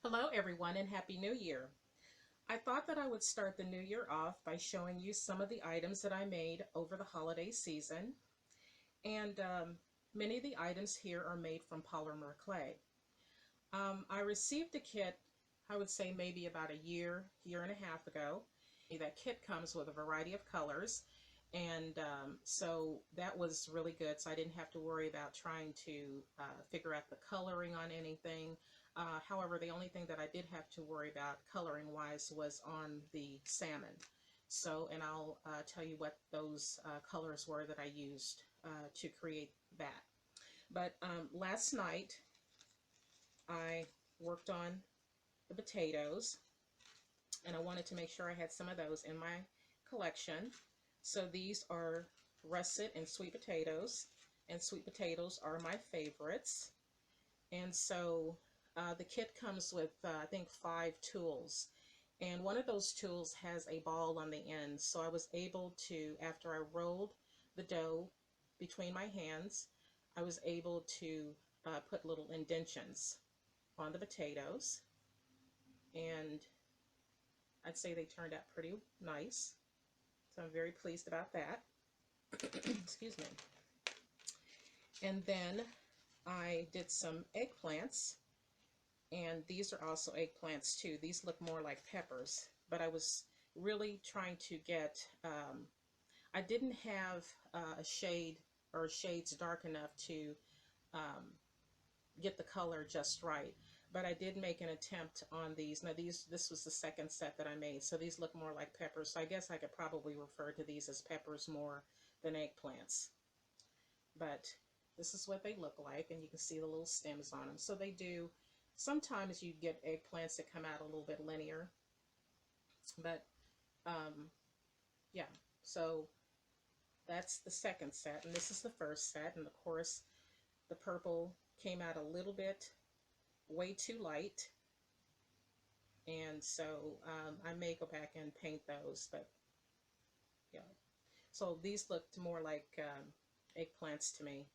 Hello everyone and Happy New Year. I thought that I would start the new year off by showing you some of the items that I made over the holiday season. And many of the items here are made from polymer clay. I received a kit, I would say maybe about a year and a half ago. That kit comes with a variety of colors. And so that was really good. So I didn't have to worry about trying to figure out the coloring on anything. However, the only thing that I did have to worry about coloring wise was on the salmon. So, and I'll tell you what those colors were that I used to create that. But last night I worked on the potatoes, and I wanted to make sure I had some of those in my collection. So these are russet and sweet potatoes, and sweet potatoes are my favorites. And so the kit comes with, I think, 5 tools. And one of those tools has a ball on the end. So I was able to, after I rolled the dough between my hands, I was able to put little indentions on the potatoes. And I'd say they turned out pretty nice. So I'm very pleased about that. Excuse me. And then I did some eggplants, and these are also eggplants too. These look more like peppers, but I was really trying to get, I didn't have a shade or shades dark enough to get the color just right. But I did make an attempt on these. Now this was the second set that I made, so these look more like peppers. So I guess I could probably refer to these as peppers more than eggplants. But this is what they look like, and you can see the little stems on them. So they do, sometimes you get eggplants that come out a little bit linear. But yeah, so that's the second set, and this is the first set. And of course, the purple came out a little bit way too light, and so I may go back and paint those. But yeah, so these looked more like eggplants to me,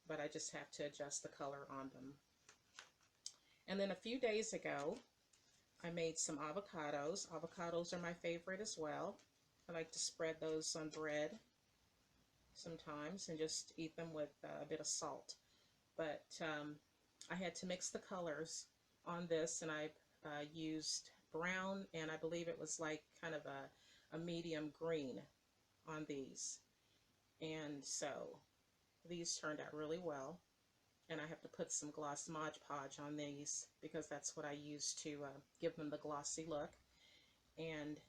but I just have to adjust the color on them. And then a few days ago I made some avocados. Avocados are my favorite as well. I like to spread those on bread sometimes and just eat them with a bit of salt. But I had to mix the colors on this, and I used brown, and I believe it was like kind of a medium green on these. And so these turned out really well, and I have to put some gloss Mod Podge on these because that's what I use to give them the glossy look. And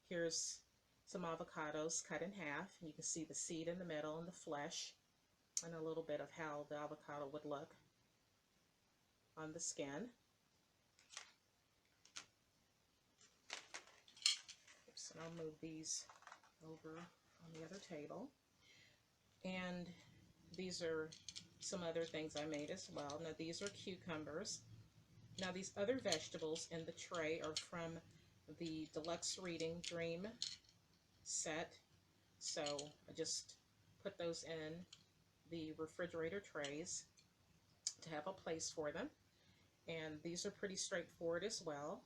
here's some avocados cut in half, and you can see the seed in the middle and the flesh, and a little bit of how the avocado would look on the skin. Oops, and I'll move these over on the other table. And these are some other things I made as well. Now these are cucumbers. Now these other vegetables in the tray are from the Deluxe Reading Dream set. So I just put those in the refrigerator trays to have a place for them. And these are pretty straightforward as well.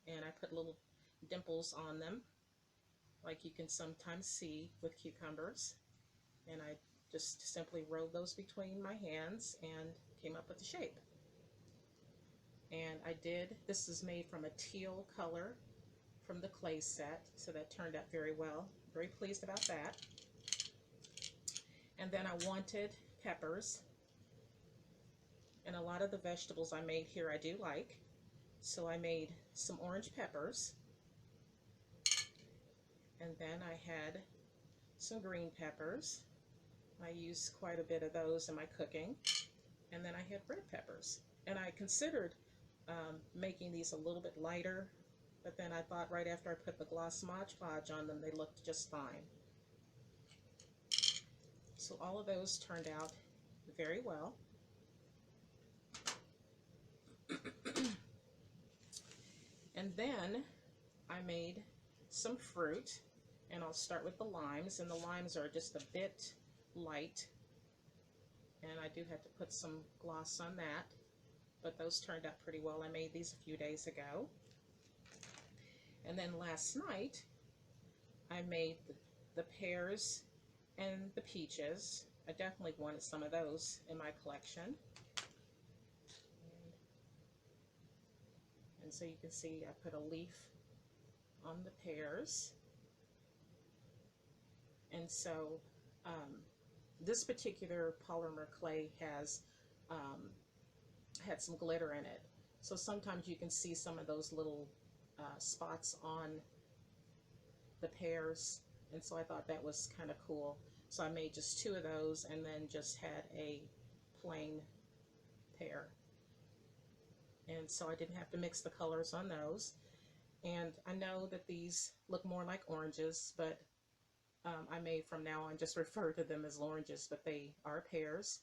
And I put little dimples on them, like you can sometimes see with cucumbers. And I just simply rolled those between my hands and came up with the shape. And this is made from a teal color from the clay set, so that turned out very well. Very pleased about that. And then I wanted peppers, and a lot of the vegetables I made here I do like. So I made some orange peppers, and then I had some green peppers. I use quite a bit of those in my cooking. And then I had red peppers. And I considered making these a little bit lighter, but then I thought right after I put the gloss Mod Podge on them, they looked just fine. So all of those turned out very well. And then I made some fruit, and I'll start with the limes, and the limes are just a bit light, and I do have to put some gloss on that. but those turned out pretty well. I made these a few days ago. And then last night I made the pears and the peaches. I definitely wanted some of those in my collection. And so you can see I put a leaf on the pears. And so this particular polymer clay has had some glitter in it. So sometimes you can see some of those little spots on the pears. And so I thought that was kind of cool. So I made just 2 of those and then just had a plain pear. And so I didn't have to mix the colors on those. And I know that these look more like oranges, but I may from now on just refer to them as oranges, but they are pears.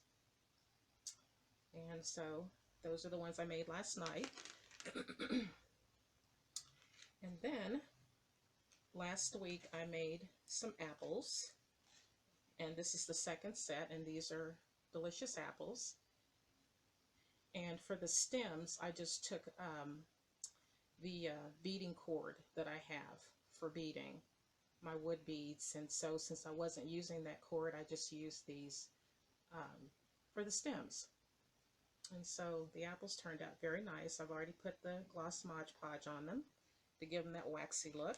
And so those are the ones I made last night. And then last week I made some apples, and this is the second set, and these are delicious apples. And for the stems, I just took the beading cord that I have for beading my wood beads, and so since I wasn't using that cord, I just used these for the stems. And so the apples turned out very nice. I've already put the gloss Mod Podge on them to give them that waxy look.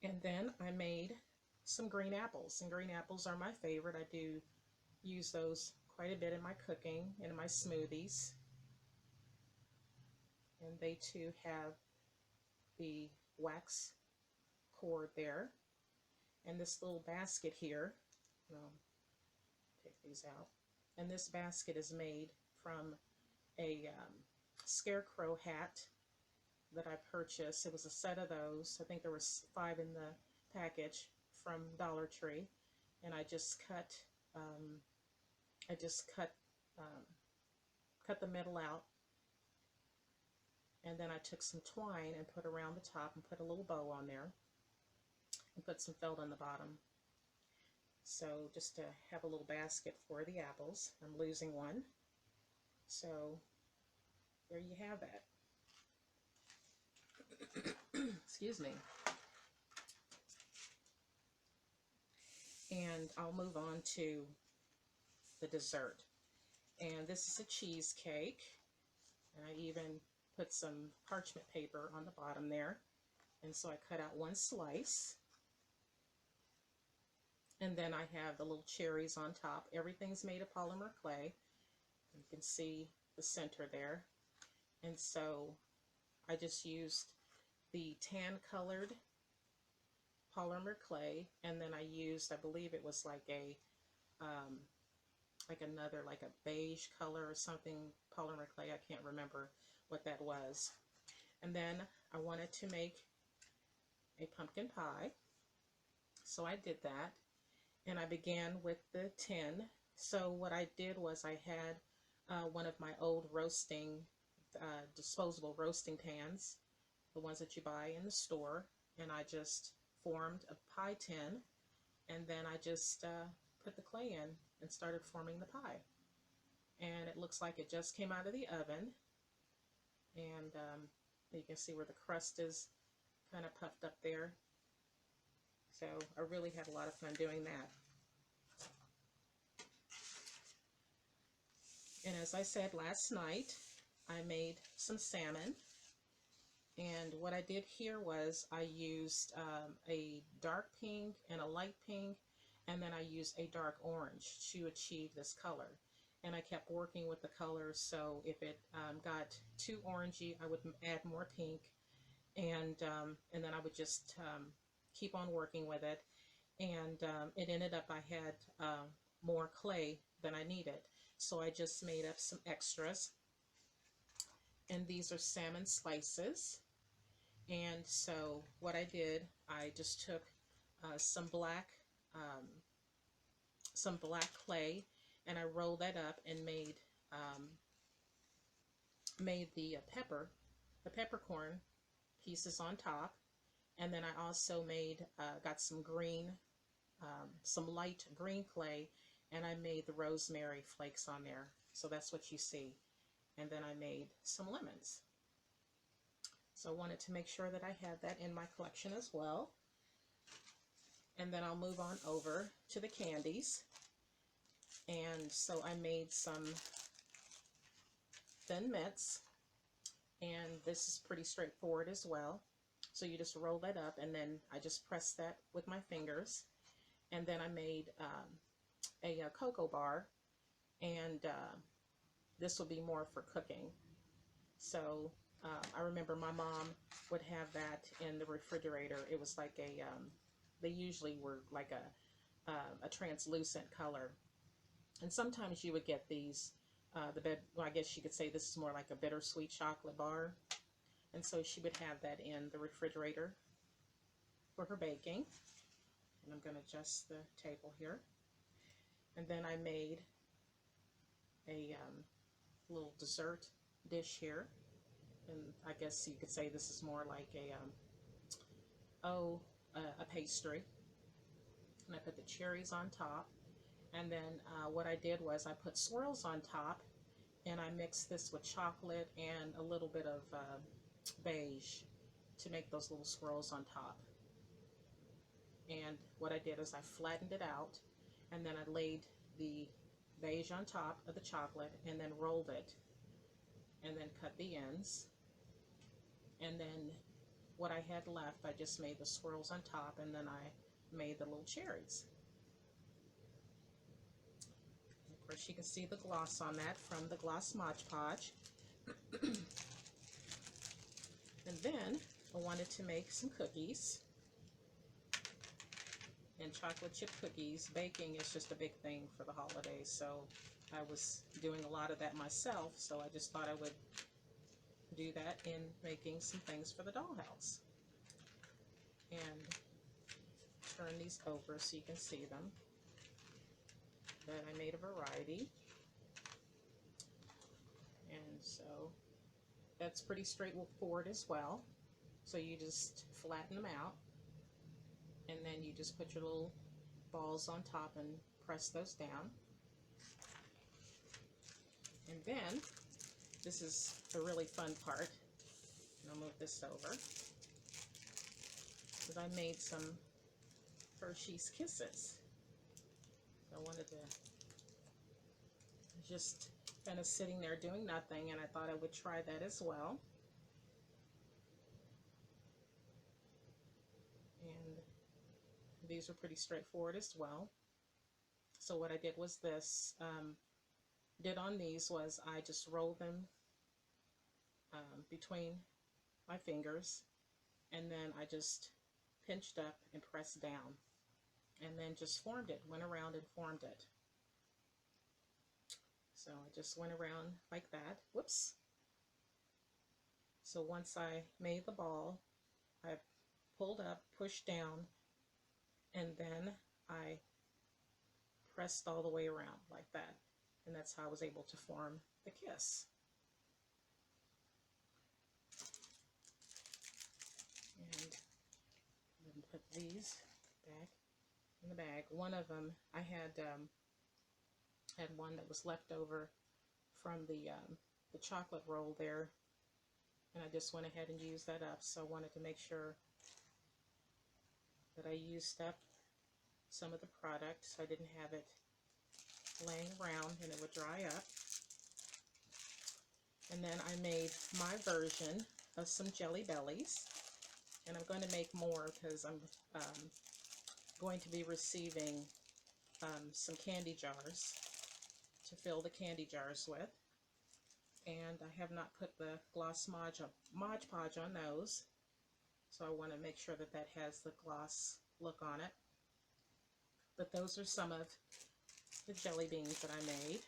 And then I made some green apples, and green apples are my favorite. I do use those quite a bit in my cooking and in my smoothies. And they too have the wax cord there. And this little basket here, take these out. And this basket is made from a scarecrow hat that I purchased. It was a set of those. I think there was 5 in the package from Dollar Tree. And I just cut cut the middle out. And then I took some twine and put around the top and put a little bow on there. And put some felt on the bottom. So just to have a little basket for the apples. I'm losing one. So there you have that. Excuse me. And I'll move on to the dessert. And this is a cheesecake. And I even put some parchment paper on the bottom there. And so I cut out 1 slice. And then I have the little cherries on top. Everything's made of polymer clay. You can see the center there. And so I just used the tan colored polymer clay, and then I used, I believe it was like a like a beige color or something, polymer clay. I can't remember what that was. And then I wanted to make a pumpkin pie, so I did that. And I began with the tin. So what I did was I had one of my old roasting, disposable roasting pans, the ones that you buy in the store, and I just formed a pie tin, and then I just put the clay in and started forming the pie. And it looks like it just came out of the oven, and you can see where the crust is kind of puffed up there. So I really had a lot of fun doing that. And as I said last night, I made some salmon. And what I did here was I used a dark pink and a light pink, and then I used a dark orange to achieve this color. And I kept working with the colors, so if it got too orangey, I would add more pink, and then I would just keep on working with it. And it ended up I had more clay than I needed, so I just made up some extras. And these are salmon slices. And so what I did, I just took some black clay, and I rolled that up and made the peppercorn pieces on top. And then I also made got some green, some light green clay, and I made the rosemary flakes on there. So that's what you see. and then I made some lemons. So I wanted to make sure that I had that in my collection as well. And then I'll move on over to the candies. And so I made some thin mints, and this is pretty straightforward as well. So you just roll that up, and then I just press that with my fingers. And then I made a cocoa bar, and this will be more for cooking. So I remember my mom would have that in the refrigerator. It was like a, they usually were like a translucent color. And sometimes you would get these, well, I guess you could say this is more like a bittersweet chocolate bar. And so she would have that in the refrigerator for her baking. And I'm going to adjust the table here. And then I made a little dessert dish here. And I guess you could say this is more like a pastry. And I put the cherries on top. And then what I did was I put swirls on top, and I mixed this with chocolate and a little bit of beige to make those little swirls on top. And what I did is I flattened it out, and then I laid the beige on top of the chocolate, and then rolled it, and then cut the ends. And then what I had left, I just made the swirls on top, and then I made the little cherries. Of course, you can see the gloss on that from the Gloss Mod Podge. And then I wanted to make some cookies. And chocolate chip cookies, baking is just a big thing for the holidays, so I was doing a lot of that myself, so I just thought I would do that in making some things for the dollhouse. And turn these over so you can see them. Then I made a variety, and so that's pretty straightforward as well. So you just flatten them out, and then you just put your little balls on top and press those down. And then this is the really fun part, and I'll move this over, because I made some Hershey's Kisses. I wanted to just kind of sitting there doing nothing, and I thought I would try that as well. And these are pretty straightforward as well. So what I did was this, did on these was I just rolled them between my fingers, and then I just pinched up and pressed down, and then just formed it, went around and formed it. So I just went around like that. Whoops. So once I made the ball, I pulled up, pushed down, and then I pressed all the way around like that. And that's how I was able to form the kiss. And then put these back in the bag. One of them, I had one that was left over from the chocolate roll there, and I just went ahead and used that up. So I wanted to make sure that I used up some of the product, so I didn't have it laying around and it would dry up. And then I made my version of some Jelly Bellies, and I'm going to make more because I'm going to be receiving some candy jars to fill the candy jars with. And I have not put the Gloss Mod Podge on those, so I want to make sure that that has the gloss look on it. But those are some of the jelly beans that I made.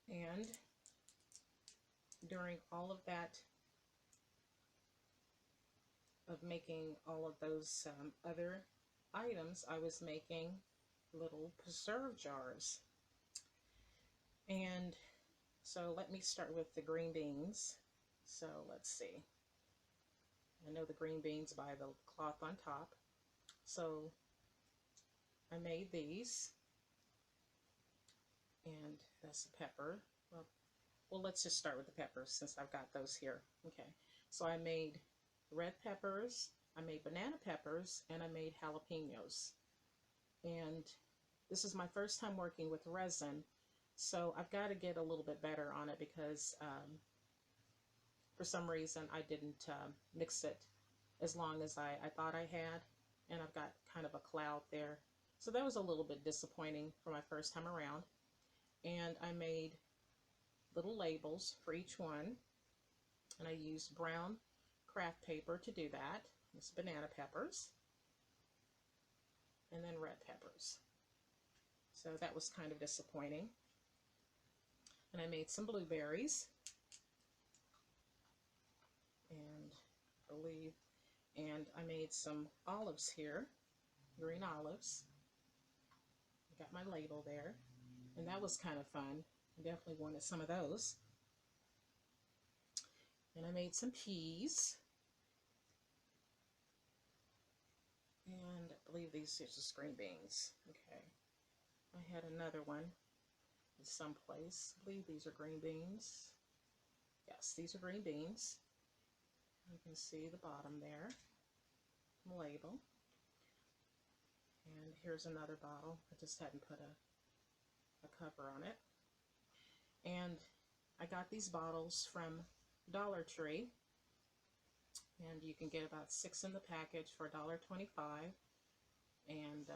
And during all of that, of making all of those other items, I was making little preserve jars. And so let me start with the green beans. So let's see. I know the green beans by the cloth on top. So I made these, and that's the pepper. Well, let's just start with the peppers since I've got those here. Okay, so I made red peppers, I made banana peppers, and I made jalapenos. And this is my first time working with resin, so I've got to get a little bit better on it because for some reason I didn't mix it as long as I thought I had, and I've got kind of a cloud there. So that was a little bit disappointing for my first time around. And I made little labels for each one, and I used brown craft paper to do that. It's banana peppers, and then red peppers. So that was kind of disappointing. And I made some blueberries, and I made some olives here, green olives. I got my label there, and that was kind of fun. I definitely wanted some of those. And I made some peas, and I believe these are just green beans. Okay, I had another one someplace. I believe these are green beans. Yes, these are green beans. You can see the bottom there, the label. And here's another bottle. I just hadn't put a cover on it. And I got these bottles from Dollar Tree, and you can get about 6 in the package for $1.25. And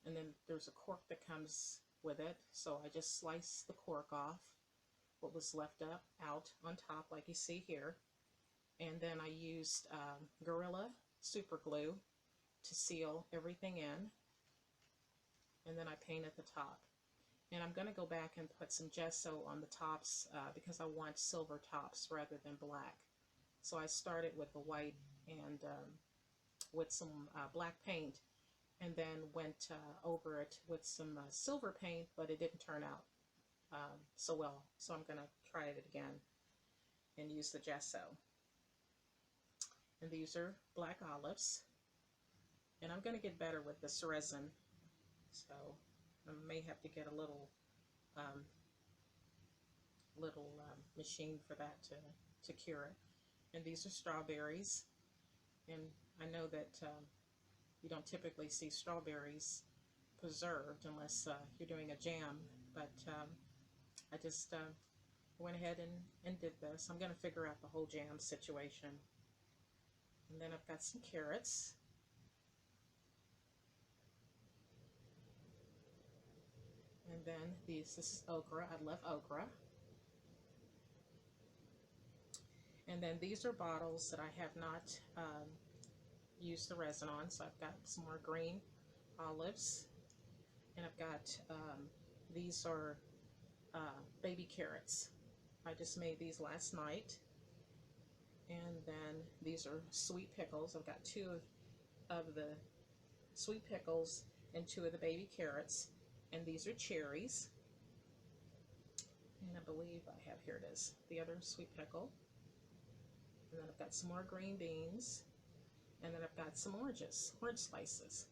then there's a cork that comes with it, so I just sliced the cork off, what was left out on top, like you see here. And then I used Gorilla super glue to seal everything in, and then I painted the top. And I'm going to go back and put some gesso on the tops because I want silver tops rather than black. So I started with the white and with some black paint, and then went over it with some silver paint, but it didn't turn out so well. So I'm going to try it again and use the gesso. And these are black olives. And I'm going to get better with this resin. So I may have to get a little machine for that to cure it. And these are strawberries. And I know that you don't typically see strawberries preserved unless you're doing a jam, but I just went ahead and did this. I'm going to figure out the whole jam situation. And then I've got some carrots. And then this is okra. I love okra. And then these are bottles that I have not used the resin on. So I've got some more green olives. And I've got, these are baby carrots. I just made these last night. And then these are sweet pickles. I've got 2 of the sweet pickles and 2 of the baby carrots. And these are cherries. And I believe I have, here it is, the other sweet pickle. And then I've got some more green beans. And then I've got some orange slices.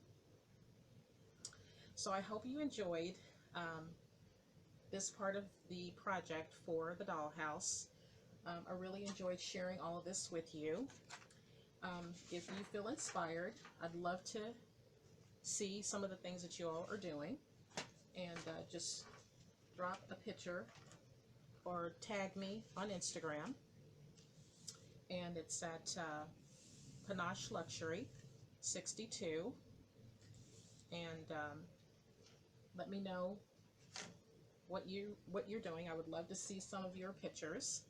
So I hope you enjoyed this part of the project for the dollhouse. I really enjoyed sharing all of this with you. If you feel inspired, I'd love to see some of the things that you all are doing. And just drop a picture or tag me on Instagram. And it's at Panache Luxury 62. And let me know what you're doing. I would love to see some of your pictures.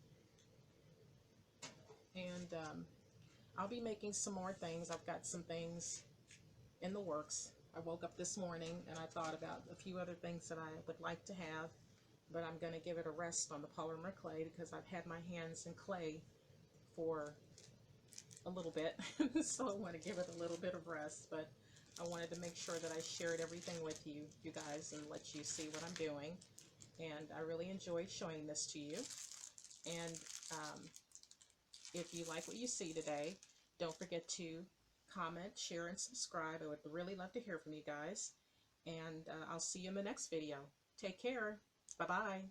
And I'll be making some more things. I've got some things in the works. I woke up this morning and I thought about a few other things that I would like to have, but I'm going to give it a rest on the polymer clay because I've had my hands in clay for a little bit. So I want to give it a little bit of rest, but I wanted to make sure that I shared everything with you guys, and let you see what I'm doing. And I really enjoyed showing this to you. And if you like what you see today, Don't forget to comment, share, and subscribe. I would really love to hear from you guys. And I'll see you in the next video. Take care. Bye-bye.